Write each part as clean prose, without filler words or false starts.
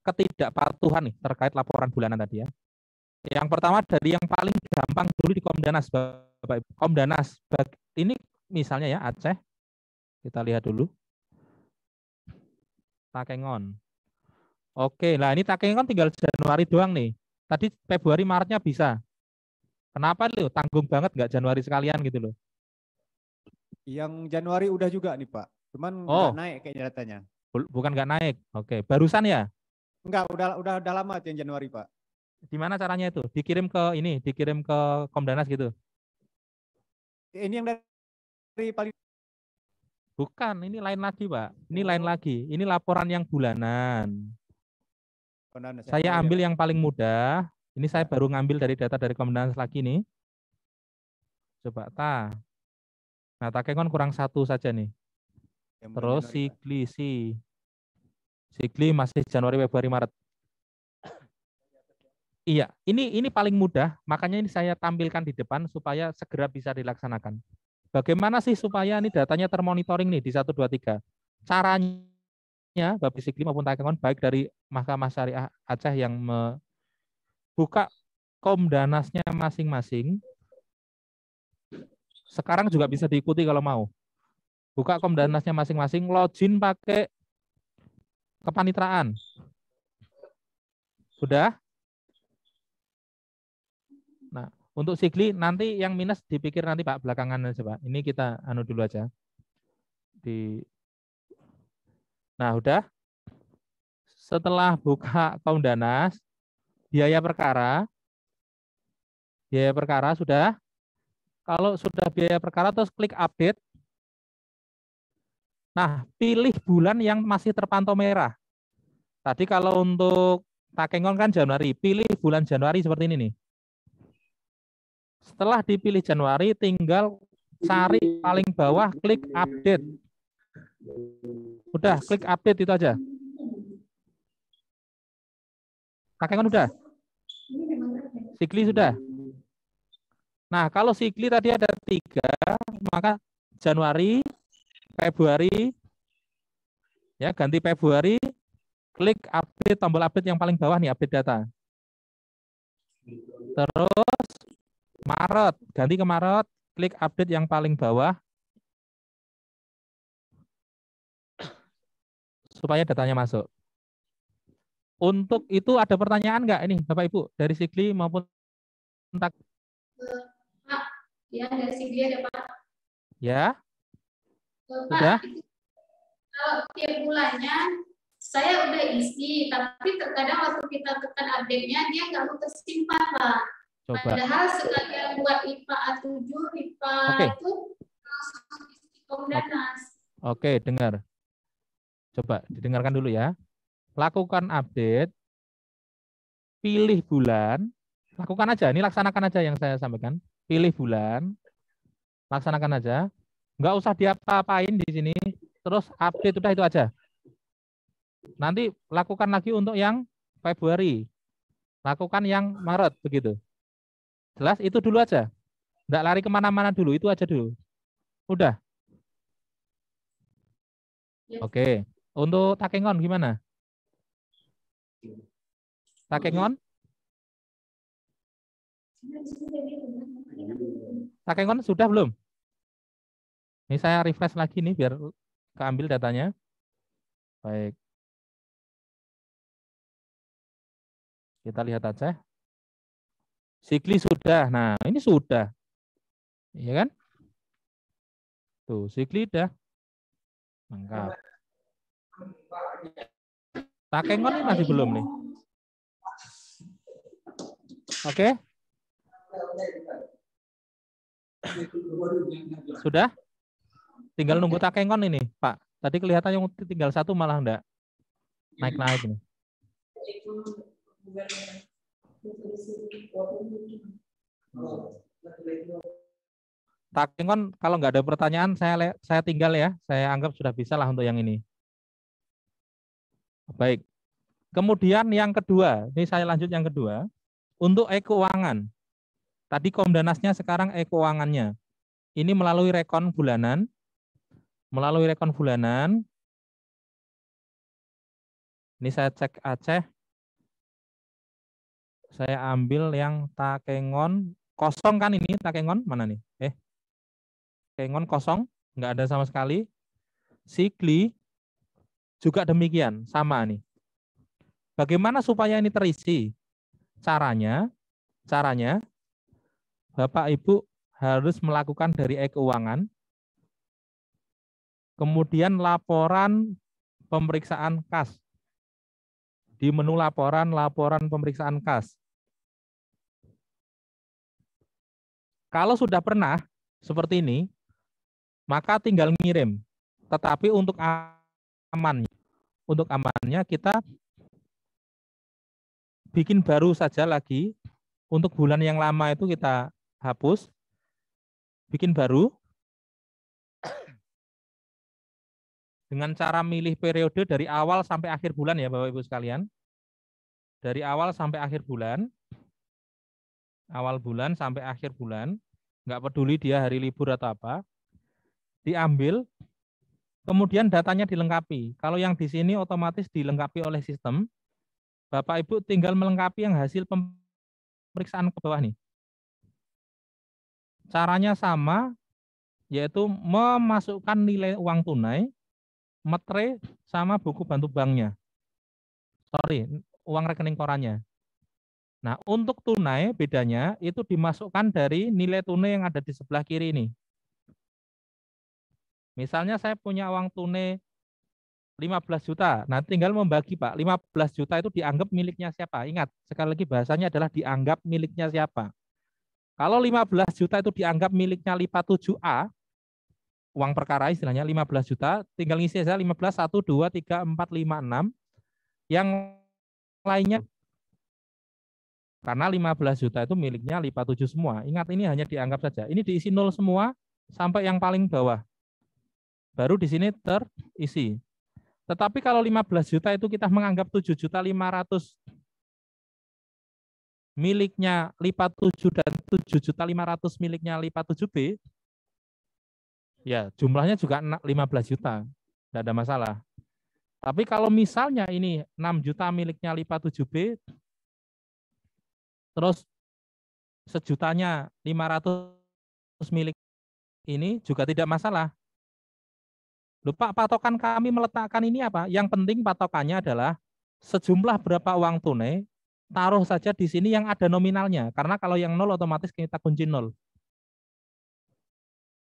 ketidakpatuhan nih terkait laporan bulanan tadi ya. Yang pertama dari yang paling gampang dulu di Komdanas, Bapak Ibu. Komdanas, ini misalnya ya Aceh, kita lihat dulu. Takengon. Oke, nah ini Takengon tinggal Januari doang nih. Tadi Februari, Maretnya bisa. Kenapa loh? Tanggung banget nggak Januari sekalian gitu loh. Yang Januari udah juga nih Pak. Cuman nggak naik kayaknya datanya. Bukan nggak naik. Oke, barusan ya? Enggak, udah lama tuh yang Januari Pak. Gimana caranya itu? Dikirim ke ini, dikirim ke Komdanas gitu? Ini yang dari paling. Bukan, ini lain lagi Pak. Ini lain lagi. Ini laporan yang bulanan. Saya ambil yang paling mudah. Ini saya baru ngambil dari data dari Komdanas lagi nih. Coba Nah, Takengon kurang satu saja nih. Terus Sigli masih Januari, Februari, Maret. Iya, ini paling mudah, makanya ini saya tampilkan di depan supaya segera bisa dilaksanakan. Bagaimana sih supaya ini datanya termonitoring nih di 1, 2, 3? Caranya, Bapak Sigli maupun Takengon, baik dari Mahkamah Syariah Aceh yang membuka Komdanasnya masing-masing, sekarang juga bisa diikuti kalau mau. Buka Komdanasnya masing-masing, login pakai kepanitraan. Sudah? Nah, untuk Sigli nanti yang minus dipikir nanti Pak belakangan aja Pak. Ini kita anu dulu aja. Nah, udah. Setelah buka Komdanas, biaya perkara sudah. Kalau sudah biaya perkara terus klik update. Nah, pilih bulan yang masih terpantau merah. Tadi kalau untuk Takengon kan Januari, pilih bulan Januari seperti ini nih. Setelah dipilih Januari, tinggal cari paling bawah, klik update. Udah, klik update itu aja. Takengon udah? Sigli sudah? Nah, kalau Sigli tadi ada 3, maka Januari, Februari, ya ganti Februari, klik update, tombol update yang paling bawah nih, update data. Terus Maret, ganti ke Maret, klik update yang paling bawah supaya datanya masuk. Untuk itu ada pertanyaan nggak ini Bapak Ibu dari Sigli maupun Pak? Ya dari Sigli ada Pak. Ya. Pak, sudah? Kalau tiap bulannya saya udah isi, tapi terkadang waktu kita tekan update-nya dia nggak mau tersimpan Pak. Coba. Padahal sekalian buat IPA A7, IPA itu langsung isi Komdanas. Oke, dengar. Coba didengarkan dulu ya. Lakukan update, pilih bulan, lakukan aja, ini laksanakan aja yang saya sampaikan. Pilih bulan, laksanakan aja. Nggak usah diapa-apain di sini, terus update udah itu aja. Nanti lakukan lagi untuk yang Februari, lakukan yang Maret, begitu. Jelas, itu dulu aja. Nggak lari kemana-mana dulu, itu aja dulu. Udah? Oke. Untuk Takengon gimana? Takengon? Takengon sudah belum? Ini saya refresh lagi nih biar keambil datanya. Baik. Kita lihat aja. Sigli sudah. Nah, ini sudah. Iya kan? Tuh, Sigli udah. Lengkap. Takengon ini masih belum nih. Oke? Sudah? Tinggal nunggu Takengon ini, Pak. Tadi kelihatan yang tinggal 1 malah enggak naik-naik ini. Takengon kalau nggak ada pertanyaan saya tinggal ya. Saya anggap sudah bisa lah untuk yang ini. Baik. Kemudian yang kedua, ini saya lanjut yang kedua. Untuk e-keuangan. Tadi Komdanasnya, sekarang e-keuangannya. Ini melalui rekon bulanan. Melalui rekon bulanan. Ini saya cek Aceh. Saya ambil yang Takengon kosong kan ini Takengon mana nih? Takengon kosong, nggak ada sama sekali. Sigli juga demikian, sama nih. Bagaimana supaya ini terisi? Caranya Bapak Ibu harus melakukan dari e-keuangan, kemudian laporan pemeriksaan kas. Di menu laporan pemeriksaan kas. Kalau sudah pernah seperti ini, maka tinggal ngirim. Tetapi untuk amannya kita bikin baru saja lagi. Untuk bulan yang lama itu kita hapus, bikin baru. Dengan cara milih periode dari awal sampai akhir bulan ya Bapak Ibu sekalian. Dari awal sampai akhir bulan. Awal bulan sampai akhir bulan. Nggak peduli dia hari libur atau apa. Diambil, kemudian datanya dilengkapi. Kalau yang di sini otomatis dilengkapi oleh sistem. Bapak Ibu tinggal melengkapi yang hasil pemeriksaan ke bawah nih. Caranya sama, yaitu memasukkan nilai uang tunai, metre sama buku bantu banknya. Sorry, uang rekening korannya. Nah, untuk tunai bedanya itu dimasukkan dari nilai tunai yang ada di sebelah kiri ini. Misalnya saya punya uang tunai 15 juta. Nah, tinggal membagi, Pak. 15 juta itu dianggap miliknya siapa? Ingat, sekali lagi bahasanya adalah dianggap miliknya siapa. Kalau 15 juta itu dianggap miliknya LIPA 7A, uang perkara istilahnya 15 juta, tinggal ngisi saja 15, 1, 2, 3, 4, 5, 6. Yang lainnya, karena 15 juta itu miliknya LIPA 7 semua. Ingat, ini hanya dianggap saja. Ini diisi 0 semua sampai yang paling bawah. Baru di sini terisi. Tetapi kalau 15 juta itu kita menganggap 7.500.000 miliknya LIPA 7 dan 7.500.000 miliknya LIPA 7B, ya jumlahnya juga 15 juta, tidak ada masalah. Tapi kalau misalnya ini 6 juta miliknya LIPA 7B, terus sejutanya 500 milik ini juga tidak masalah. Lupa patokan kami meletakkan ini apa? Yang penting patokannya adalah sejumlah berapa uang tunai, taruh saja di sini yang ada nominalnya. Karena kalau yang 0 otomatis kita kunci 0.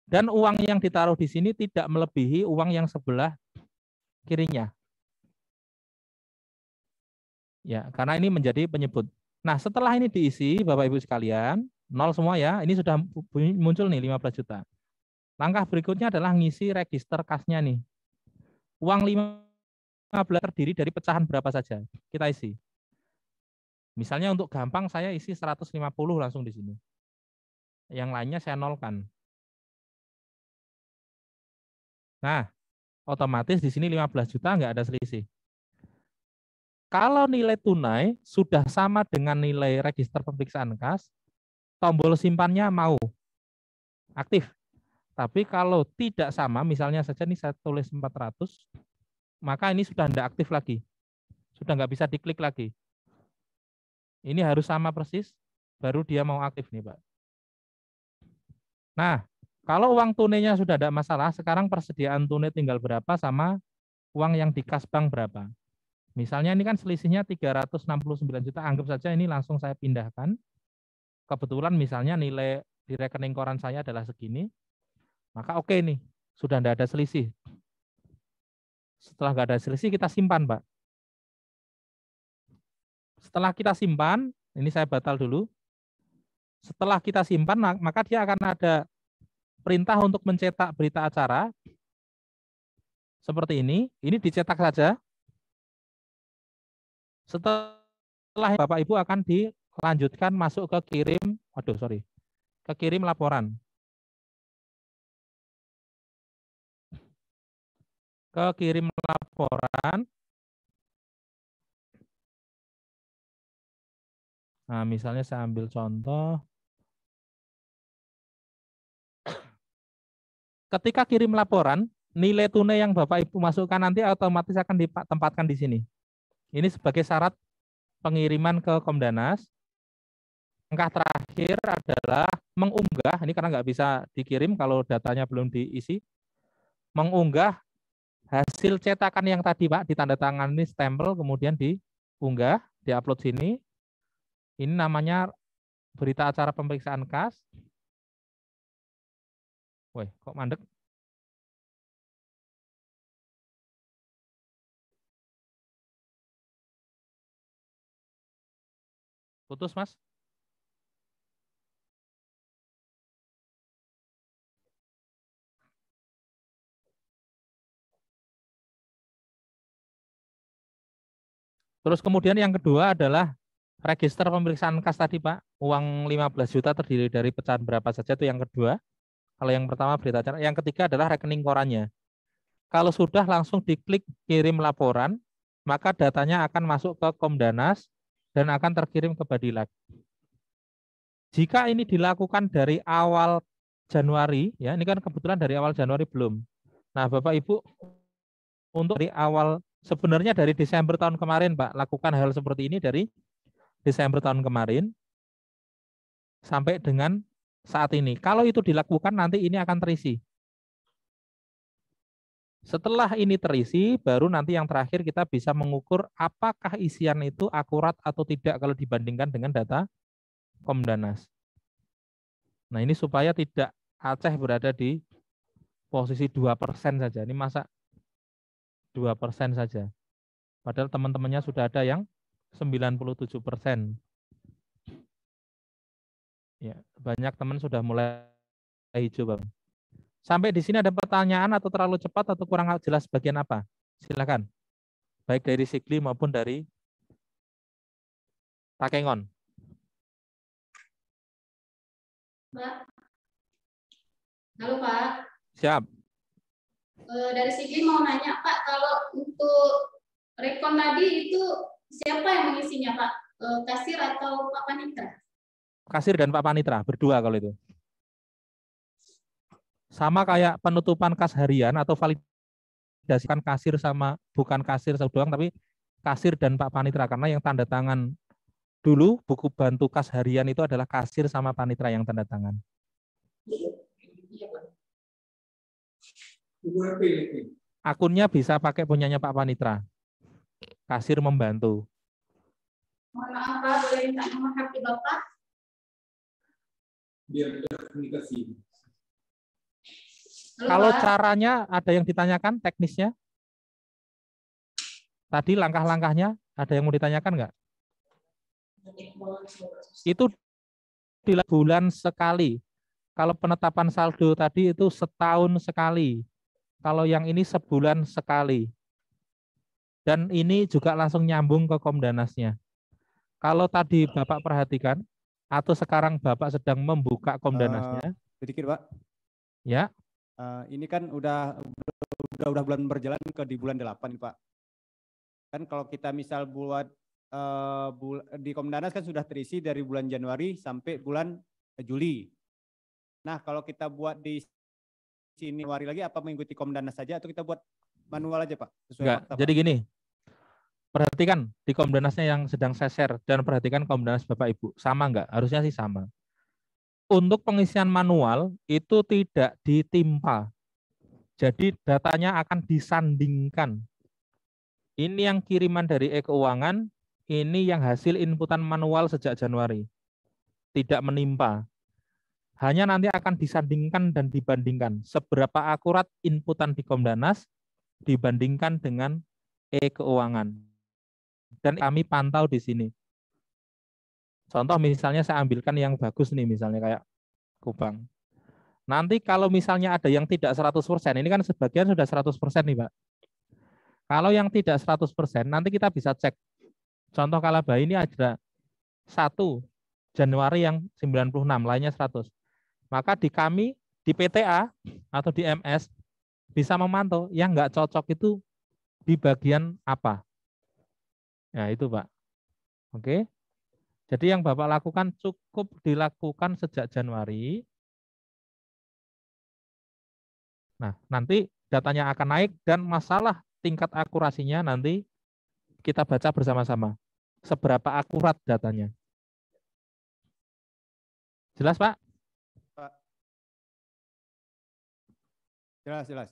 Dan uang yang ditaruh di sini tidak melebihi uang yang sebelah kirinya. Ya, karena ini menjadi penyebut. Nah, setelah ini diisi, Bapak Ibu sekalian, 0 semua ya, ini sudah muncul nih 15 juta. Langkah berikutnya adalah ngisi register kasnya nih. Uang 15 terdiri dari pecahan berapa saja? Kita isi. Misalnya untuk gampang saya isi 150 langsung di sini. Yang lainnya saya nolkan. Nah, otomatis di sini 15 juta nggak ada selisih. Kalau nilai tunai sudah sama dengan nilai register pemeriksaan kas, tombol simpannya mau aktif. Tapi kalau tidak sama, misalnya saja ini saya tulis 400, maka ini sudah tidak aktif lagi. Sudah nggak bisa diklik lagi. Ini harus sama persis, baru dia mau aktif nih Pak. Nah, kalau uang tunainya sudah ada masalah, sekarang persediaan tunai tinggal berapa sama uang yang di kas bank berapa. Misalnya ini kan selisihnya 369 juta, anggap saja ini langsung saya pindahkan. Kebetulan misalnya nilai di rekening koran saya adalah segini, maka oke nih, sudah tidak ada selisih. Setelah nggak ada selisih, kita simpan, Pak. Setelah kita simpan, ini saya batal dulu. Setelah kita simpan, maka dia akan ada perintah untuk mencetak berita acara. Seperti ini dicetak saja. Setelah Bapak Ibu akan dilanjutkan masuk ke kirim laporan. Ke kirim laporan. Nah, misalnya saya ambil contoh. Ketika kirim laporan, nilai tunai yang Bapak Ibu masukkan nanti otomatis akan ditempatkan di sini. Ini sebagai syarat pengiriman ke Komdanas. langkah terakhir adalah mengunggah, ini karena nggak bisa dikirim kalau datanya belum diisi, mengunggah hasil cetakan yang tadi Pak, ditandatangani stempel, kemudian diunggah, diupload sini. Ini namanya berita acara pemeriksaan kas. Woi, kok mandek? Putus, Mas? Terus kemudian yang kedua adalah register pemeriksaan kas tadi Pak. Uang 15 juta terdiri dari pecahan berapa saja, itu yang kedua. Kalau yang pertama berita acara. Yang ketiga adalah rekening korannya. Kalau sudah langsung diklik kirim laporan, maka datanya akan masuk ke Komdanas dan akan terkirim ke Badilag. Jika ini dilakukan dari awal Januari, ya ini kan kebetulan dari awal Januari belum. Nah, Bapak Ibu, untuk dari awal, sebenarnya dari Desember tahun kemarin, Pak, lakukan hal seperti ini dari Desember tahun kemarin sampai dengan saat ini. Kalau itu dilakukan, nanti ini akan terisi. Setelah ini terisi, baru nanti yang terakhir kita bisa mengukur apakah isian itu akurat atau tidak kalau dibandingkan dengan data Komdanas. Nah, ini supaya tidak Aceh berada di posisi 2% saja. Ini masa 2% saja. Padahal teman-temannya sudah ada yang 97%. Ya, banyak teman sudah mulai hijau, Bang. Sampai di sini ada pertanyaan atau terlalu cepat atau kurang jelas bagian apa? Silakan. Baik dari Sigli maupun dari Takengon. Pak. Halo Pak. Siap. Dari Sigli mau nanya Pak, kalau untuk rekon tadi itu siapa yang mengisinya Pak? Kasir atau Pak Panitra? Kasir dan Pak Panitra, berdua kalau itu. Sama kayak penutupan kas harian atau validasikan kasir sama bukan kasir doang, tapi kasir dan Pak Panitra. Karena yang tanda tangan dulu buku bantu kas harian itu adalah kasir sama Panitra yang tanda tangan. Akunnya bisa pakai punyanya Pak Panitra. Kasir membantu. Mohon maaf Pak, boleh minta nomor HP Bapak? Biar komunikasi. Kalau caranya ada yang ditanyakan teknisnya? Tadi langkah-langkahnya ada yang mau ditanyakan nggak? Itu di bulan sekali. Kalau penetapan saldo tadi itu setahun sekali. Kalau yang ini sebulan sekali. Dan ini juga langsung nyambung ke Komdanasnya. Kalau tadi Bapak perhatikan, atau sekarang Bapak sedang membuka Komdanasnya. Sedikit Pak. Ya. Ini kan udah bulan berjalan ke di bulan 8 Pak. Kan kalau kita misal buat di Komdanas kan sudah terisi dari bulan Januari sampai bulan Juli. Nah kalau kita buat di sini Januari lagi apa mengikuti Komdanas saja atau kita buat manual aja Pak? Enggak, fakta, jadi Pak? gini, perhatikan di Komdanasnya yang sedang saya share dan perhatikan Komdanas Bapak Ibu, sama enggak? Harusnya sih sama. Untuk pengisian manual itu tidak ditimpa. Jadi datanya akan disandingkan. Ini yang kiriman dari e-keuangan, ini yang hasil inputan manual sejak Januari. Tidak menimpa. Hanya nanti akan disandingkan dan dibandingkan seberapa akurat inputan di Komdanas dibandingkan dengan e-keuangan. Dan kami pantau di sini. Contoh misalnya saya ambilkan yang bagus nih, misalnya kayak Kupang. Nanti kalau misalnya ada yang tidak 100%, ini kan sebagian sudah 100% nih Pak. Kalau yang tidak 100%, nanti kita bisa cek. Contoh Kalabah ini ada 1 Januari yang 96, lainnya 100. Maka di kami, di PTA atau di MS, bisa memantau yang nggak cocok itu di bagian apa. Nah itu Pak. Oke. Jadi yang Bapak lakukan cukup dilakukan sejak Januari. Nah, nanti datanya akan naik dan masalah tingkat akurasinya nanti kita baca bersama-sama. Seberapa akurat datanya. Jelas, Pak? Pak. Jelas, jelas.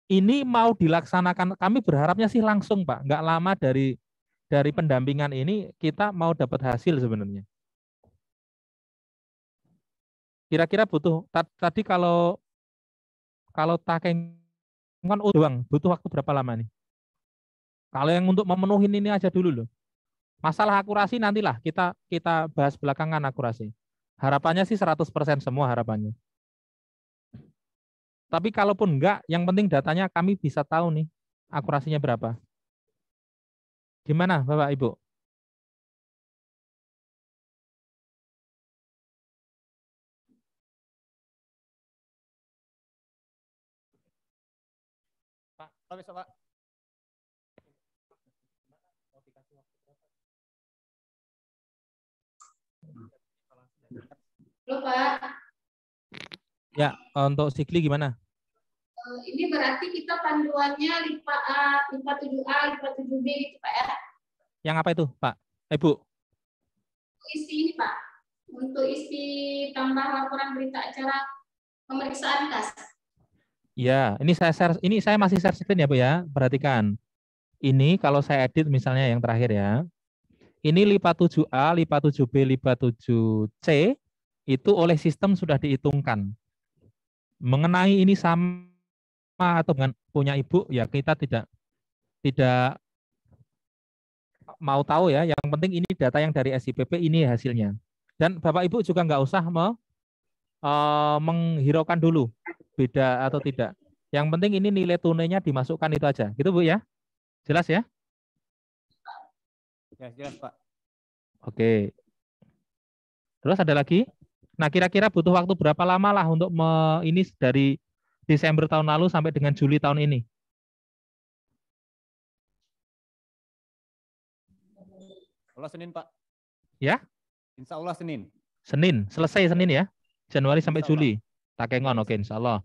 Ini mau dilaksanakan, kami berharapnya sih langsung, Pak. Nggak lama dari pendampingan ini kita mau dapat hasil sebenarnya. Kira-kira butuh tadi kalau takengon doang butuh waktu berapa lama nih? Kalau yang untuk memenuhi ini aja dulu loh. Masalah akurasi nantilah kita bahas belakangan akurasi. Harapannya sih 100% semua harapannya. Tapi kalaupun enggak, yang penting datanya kami bisa tahu nih akurasinya berapa. Gimana Bapak Ibu? Pak, bisa Pak. Halo Pak. Ya, untuk Sigli gimana? Ini berarti kita panduannya LIPA A, LIPA 7A, LIPA 7B gitu Pak ya? Yang apa itu Pak? Ibu? Isi ini Pak, untuk isi tambah laporan berita acara pemeriksaan kas. Ya, ini saya masih share screen ya Bu ya. Perhatikan. Ini kalau saya edit misalnya yang terakhir ya. Ini LIPA 7A, LIPA 7B, LIPA 7C itu oleh sistem sudah dihitungkan. Mengenai ini sama atau dengan punya ibu ya kita tidak mau tahu ya. Yang penting ini data yang dari SIPP ini hasilnya. Dan Bapak Ibu juga nggak usah menghiraukan dulu beda atau tidak. Yang penting ini nilai tunainya dimasukkan itu aja. Gitu Bu ya? Jelas ya? Ya, jelas Pak. Oke. Terus ada lagi? Nah, kira-kira butuh waktu berapa lama lah untuk ini dari Desember tahun lalu sampai dengan Juli tahun ini? Allah Senin Pak. Ya? Insya Allah Senin. Senin, selesai Senin ya? Januari sampai Insya Allah. Juli. Takengon, Ya, oke, insya Allah.